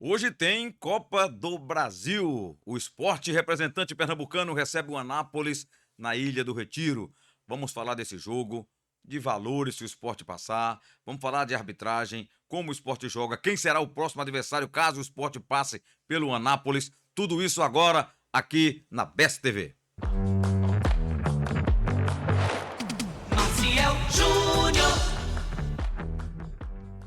Hoje tem Copa do Brasil. O esporte representante pernambucano recebe o Anápolis na Ilha do Retiro. Vamos falar desse jogo, de valores se o esporte passar. Vamos falar de arbitragem, como o esporte joga, quem será o próximo adversário caso o esporte passe pelo Anápolis. Tudo isso agora aqui na Best TV. Maciel Júnior.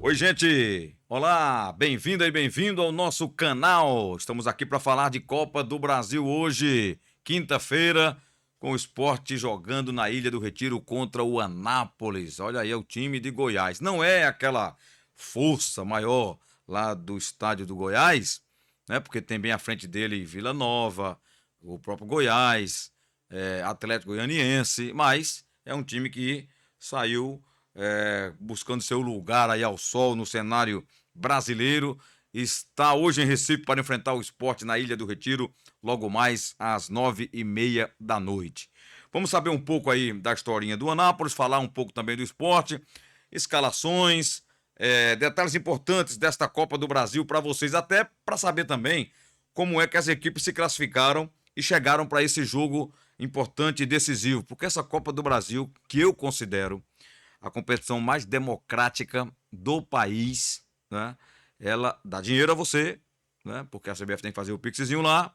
Oi, gente! Olá, bem-vinda e bem-vindo ao nosso canal. Estamos aqui para falar de Copa do Brasil hoje, quinta-feira, com o esporte jogando na Ilha do Retiro contra o Anápolis. Olha aí, é o time de Goiás. Não é aquela força maior lá do estádio do Goiás, né? Porque tem bem à frente dele Vila Nova, o próprio Goiás, Atlético Goianiense, mas é um time que saiu buscando seu lugar aí ao sol no cenário brasileiro. Está hoje em Recife para enfrentar o esporte na Ilha do Retiro, logo mais às 9h30 da noite. Vamos saber um pouco aí da historinha do Anápolis, falar um pouco também do esporte, escalações, detalhes importantes desta Copa do Brasil para vocês, até para saber também como é que as equipes se classificaram e chegaram para esse jogo importante e decisivo, porque essa Copa do Brasil, que eu considero a competição mais democrática do país, né? Ela dá dinheiro a você, né? Porque a CBF tem que fazer o pixzinho lá,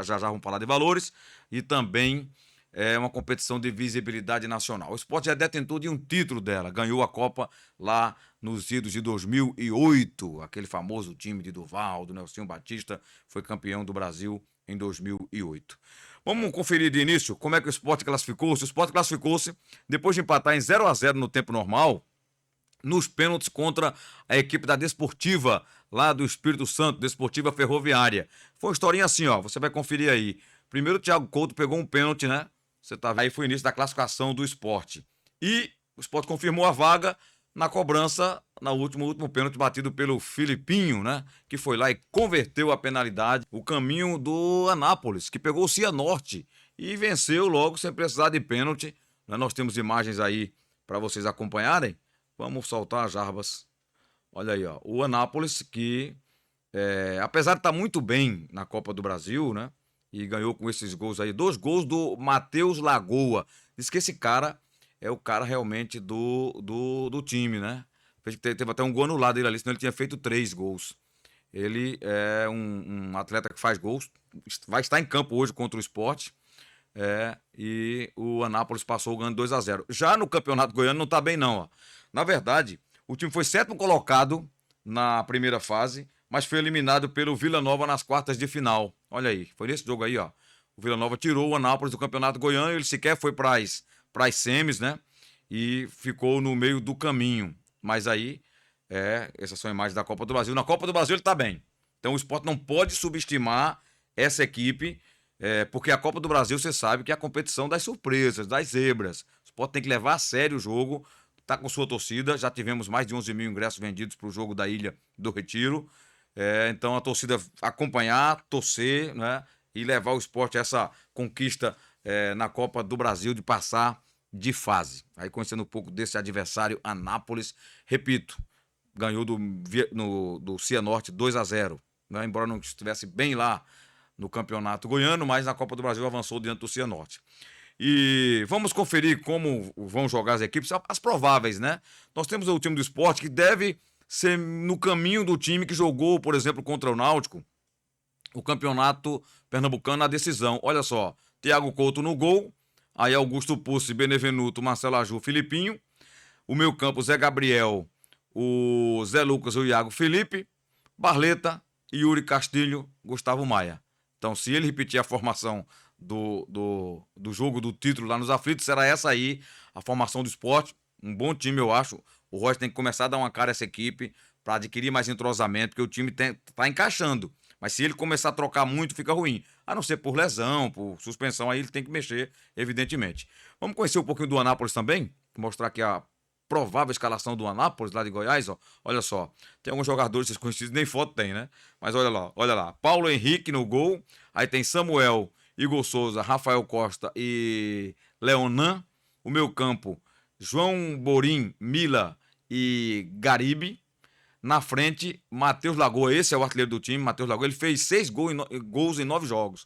já vamos falar de valores, e também é uma competição de visibilidade nacional. O Sport é detentor de um título dela, ganhou a Copa lá nos idos de 2008, aquele famoso time de Duval, do Nelson Batista, foi campeão do Brasil em 2008. Vamos conferir de início como é que o Sport classificou-se. O Sport classificou-se depois de empatar em 0-0 no tempo normal, nos pênaltis contra a equipe da Desportiva, lá do Espírito Santo, Desportiva Ferroviária. Foi uma historinha assim, ó, você vai conferir aí. Primeiro o Thiago Couto pegou um pênalti, né? Você tá vendo? Aí foi o início da classificação do Sport. E o Sport confirmou a vaga na cobrança, no último pênalti batido pelo Filipinho, né? Que foi lá e converteu a penalidade, o caminho do Anápolis, que pegou o Cianorte e venceu logo sem precisar de pênalti. Nós temos imagens aí para vocês acompanharem. Vamos soltar as jarbas. Olha aí, ó. O Anápolis que, apesar de estar muito bem na Copa do Brasil, né? E ganhou com esses gols aí. 2 gols do Matheus Lagoa. Diz que esse cara é o cara realmente do time, né? Teve até um gol anulado dele ali, senão ele tinha feito 3 gols. Ele é um atleta que faz gols. Vai estar em campo hoje contra o Sport. E o Anápolis passou ganhando 2-0. Já no Campeonato Goiano não tá bem não, ó. Na verdade, o time foi 7º colocado na primeira fase, mas foi eliminado pelo Vila Nova nas quartas de final. Olha aí, foi nesse jogo aí, ó. O Vila Nova tirou o Anápolis do Campeonato Goiano, ele sequer foi para as semis, né? E ficou no meio do caminho. Mas aí, essas são imagens da Copa do Brasil. Na Copa do Brasil ele tá bem. Então o Sport não pode subestimar essa equipe, porque a Copa do Brasil, você sabe que é a competição das surpresas, das zebras. O Sport tem que levar a sério o jogo, tá com sua torcida, já tivemos mais de 11 mil ingressos vendidos para o jogo da Ilha do Retiro. Então a torcida acompanhar, torcer, né? E levar o Sport a essa conquista na Copa do Brasil de passar de fase. Aí conhecendo um pouco desse adversário, Anápolis, repito, ganhou do Cianorte 2-0, né? Embora não estivesse bem lá no Campeonato Goiano, mas na Copa do Brasil avançou diante do Cianorte. E vamos conferir como vão jogar as equipes, as prováveis, né? Nós temos o time do Sport que deve ser no caminho do time que jogou, por exemplo, contra o Náutico, o Campeonato Pernambucano na decisão. Olha só, Thiago Couto no gol, aí Augusto Pussi, Benevenuto, Marcelo Aju, Filipinho, o meio campo Zé Gabriel, o Zé Lucas, o Iago Felipe, Barleta, Yuri Castilho, Gustavo Maia. Então, se ele repetir a formação do jogo do título lá nos aflitos, será essa aí a formação do Sport. Um bom time, eu acho. O Rocha tem que começar a dar uma cara a essa equipe para adquirir mais entrosamento, porque o time tá encaixando. Mas se ele começar a trocar muito, fica ruim. A não ser por lesão, por suspensão, aí ele tem que mexer, evidentemente. Vamos conhecer um pouquinho do Anápolis também, mostrar aqui a provável escalação do Anápolis, lá de Goiás, ó. Olha só, tem alguns jogadores desconhecidos, nem foto tem, né? Mas olha lá. Paulo Henrique no gol, aí tem Samuel, Igor Souza, Rafael Costa e Leonan. O meio campo, João Borim, Mila e Garibe. Na frente, Matheus Lagoa, esse é o artilheiro do time, Matheus Lagoa, ele fez 6 gols em 9 jogos.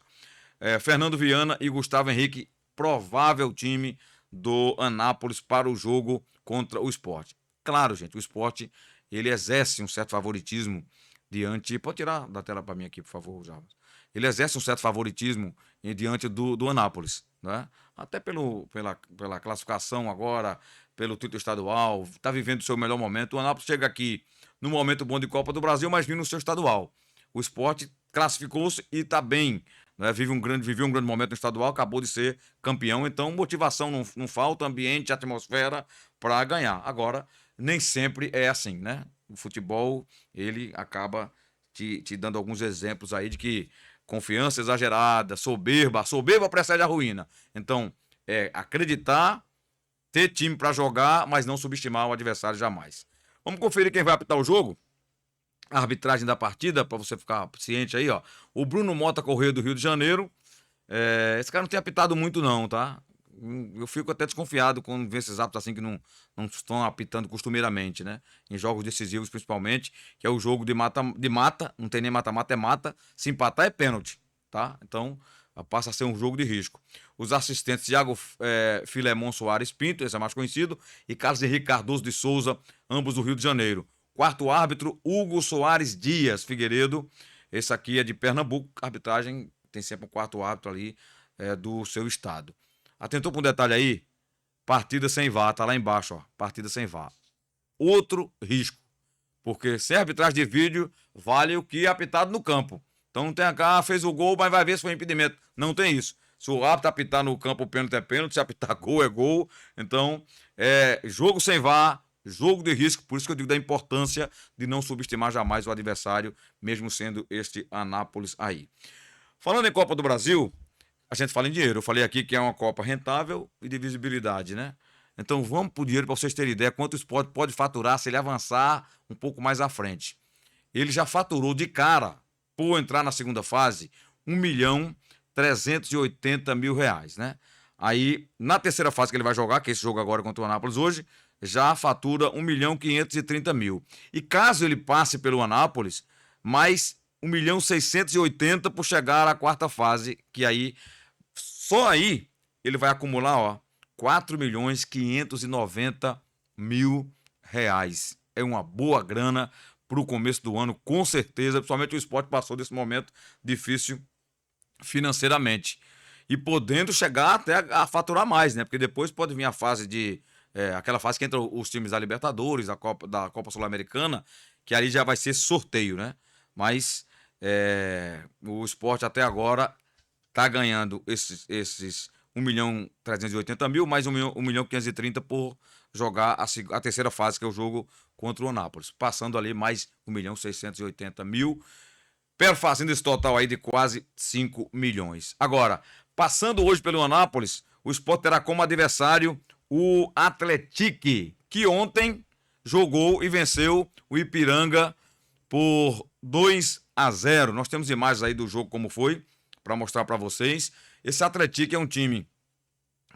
Fernando Viana e Gustavo Henrique, provável time do Anápolis para o jogo contra o Sport. Claro, gente, o Sport, ele exerce um certo favoritismo diante... Pode tirar da tela para mim aqui, por favor, Jarbas. Ele exerce um certo favoritismo diante do Anápolis, né? Até pela classificação agora, pelo título estadual, está vivendo o seu melhor momento. O Anápolis chega aqui no momento bom de Copa do Brasil, mas vindo no seu estadual. O Sport classificou-se e está bem, né? Viveu um grande momento no estadual, acabou de ser campeão, então motivação não falta, ambiente, atmosfera para ganhar. Agora, nem sempre é assim, né? O futebol, ele acaba te dando alguns exemplos aí de que confiança exagerada, soberba precede a ruína. Então, acreditar, ter time para jogar, mas não subestimar o adversário jamais. Vamos conferir quem vai apitar o jogo? A arbitragem da partida, para você ficar ciente aí, ó. O Bruno Mota Corrêa do Rio de Janeiro. Esse cara não tem apitado muito não, tá? Eu fico até desconfiado quando vê esses árbitros assim que não estão apitando costumeiramente, né? Em jogos decisivos principalmente, que é o jogo de mata, não tem nem mata-mata, é mata. Se empatar é pênalti, tá? Então passa a ser um jogo de risco. Os assistentes Thiago Filemon Soares Pinto, esse é mais conhecido, e Carlos Henrique Cardoso de Souza, ambos do Rio de Janeiro. Quarto árbitro, Hugo Soares Dias Figueiredo, esse aqui é de Pernambuco, a arbitragem tem sempre um quarto árbitro ali do seu estado. Atentou para um detalhe aí? Partida sem VAR, tá lá embaixo, ó. Partida sem VAR. Outro risco. Porque sem arbitragem de vídeo, vale o que é apitado no campo. Então não tem fez o gol, mas vai ver se foi impedimento. Não tem isso. Se o árbitro apitar no campo, o pênalti é pênalti. Se apitar gol, é gol. Então, jogo sem VAR, jogo de risco. Por isso que eu digo da importância de não subestimar jamais o adversário, mesmo sendo este Anápolis aí. Falando em Copa do Brasil, a gente fala em dinheiro. Eu falei aqui que é uma Copa rentável e de visibilidade, né? Então vamos pro dinheiro para vocês terem ideia quanto o Sport pode faturar se ele avançar um pouco mais à frente. Ele já faturou de cara, por entrar na segunda fase, 1.380.000 reais, né? Aí, na terceira fase que ele vai jogar, que é esse jogo agora contra o Anápolis hoje, já fatura 1.530.000. E caso ele passe pelo Anápolis, mais 1.680.000 por chegar à quarta fase, que aí, só aí, ele vai acumular, ó, 4.590.000 reais. É uma boa grana para o começo do ano, com certeza, principalmente o Sport passou desse momento difícil financeiramente. E podendo chegar até a faturar mais, né? Porque depois pode vir a fase aquela fase que entra os times da Libertadores, da Copa Sul-Americana, que ali já vai ser sorteio, né? Mas o Sport até agora tá ganhando esses 1.380.000, mais 1.530.000 por jogar a terceira fase, que é o jogo contra o Anápolis. Passando ali mais 1.680.000, fazendo esse total aí de quase 5 milhões. Agora, passando hoje pelo Anápolis, o Sport terá como adversário o Atlético, que ontem jogou e venceu o Ipiranga por 2-0. Nós temos imagens aí do jogo como foi, para mostrar para vocês. Esse Atlético é um time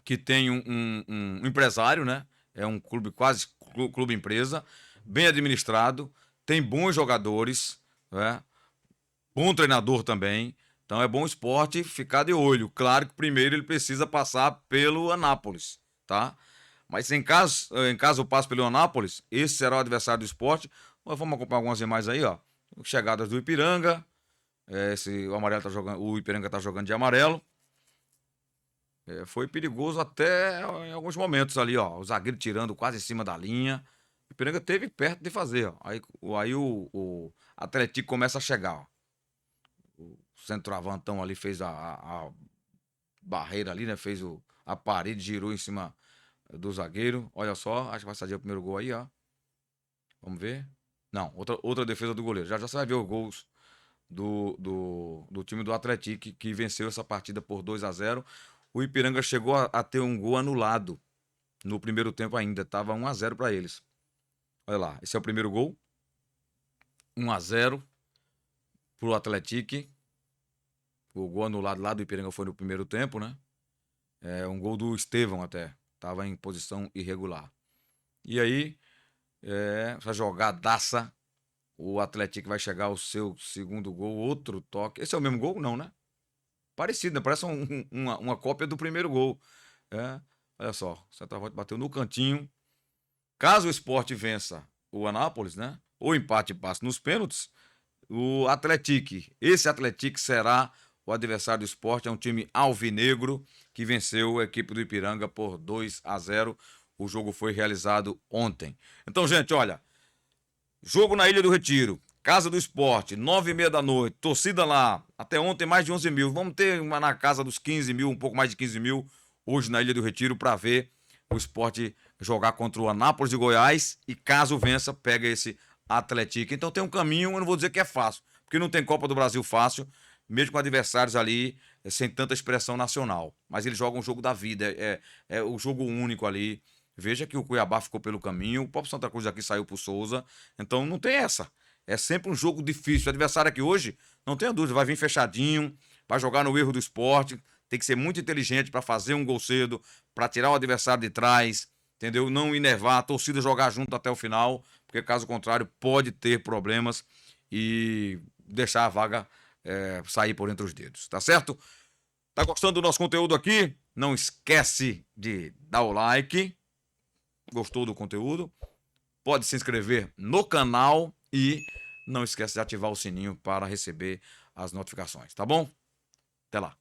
que tem um empresário, né? É um clube, quase clube empresa, bem administrado, tem bons jogadores, né? Bom treinador também. Então é bom o Sport ficar de olho. Claro que primeiro ele precisa passar pelo Anápolis, tá? Mas em caso passe pelo Anápolis, esse será o adversário do Sport. Vamos acompanhar algumas imagens aí, ó. Chegadas do Ipiranga. O Ipiranga tá jogando de amarelo. Foi perigoso até em alguns momentos ali, ó. O zagueiro tirando quase em cima da linha. O Ipiranga teve perto de fazer, ó. Aí o Atlético começa a chegar, ó. O centroavantão ali fez a barreira ali, né? Fez a parede, girou em cima do zagueiro. Olha só, acho que vai sair o primeiro gol aí, ó. Vamos ver. Não, outra defesa do goleiro. Já você vai ver os gols do time do Atlético, que venceu essa partida por 2-0. O Ipiranga chegou a ter um gol anulado no primeiro tempo ainda. Tava 1-0 para eles. Olha lá, esse é o primeiro gol. 1-0 pro Atlético. O gol anulado lá do Ipiranga foi no primeiro tempo, né? Um gol do Estevão até. Tava em posição irregular. E aí, essa jogadaça O Atlético vai chegar ao seu segundo gol, outro toque. Esse é o mesmo gol? Não, né? Parecido, né? Parece uma cópia do primeiro gol. É, olha só, o centroavante bateu no cantinho. Caso o Sport vença o Anápolis, né? Ou empate e passe nos pênaltis, o Atlético, esse Atlético será o adversário do Sport, é um time alvinegro que venceu a equipe do Ipiranga por 2-0. O jogo foi realizado ontem. Então, gente, olha, jogo na Ilha do Retiro, Casa do Esporte, 9h30 da noite, torcida lá, até ontem mais de 11 mil. Vamos ter uma na casa dos 15 mil, um pouco mais de 15 mil, hoje na Ilha do Retiro, para ver o Esporte jogar contra o Anápolis de Goiás e caso vença, pega esse Atlético. Então tem um caminho, eu não vou dizer que é fácil, porque não tem Copa do Brasil fácil, mesmo com adversários ali sem tanta expressão nacional. Mas eles jogam o jogo da vida, é o jogo único ali. Veja que o Cuiabá ficou pelo caminho, o próprio Santa Cruz aqui saiu pro Souza, então não tem essa. É sempre um jogo difícil. O adversário aqui hoje, não tenha dúvida, vai vir fechadinho, vai jogar no erro do Esporte, tem que ser muito inteligente para fazer um gol cedo, para tirar o adversário de trás, entendeu? Não enervar, a torcida jogar junto até o final, porque caso contrário pode ter problemas e deixar a vaga sair por entre os dedos, tá certo? Tá gostando do nosso conteúdo aqui? Não esquece de dar o like. Gostou do conteúdo? Pode se inscrever no canal e não esquece de ativar o sininho para receber as notificações, tá bom? Até lá.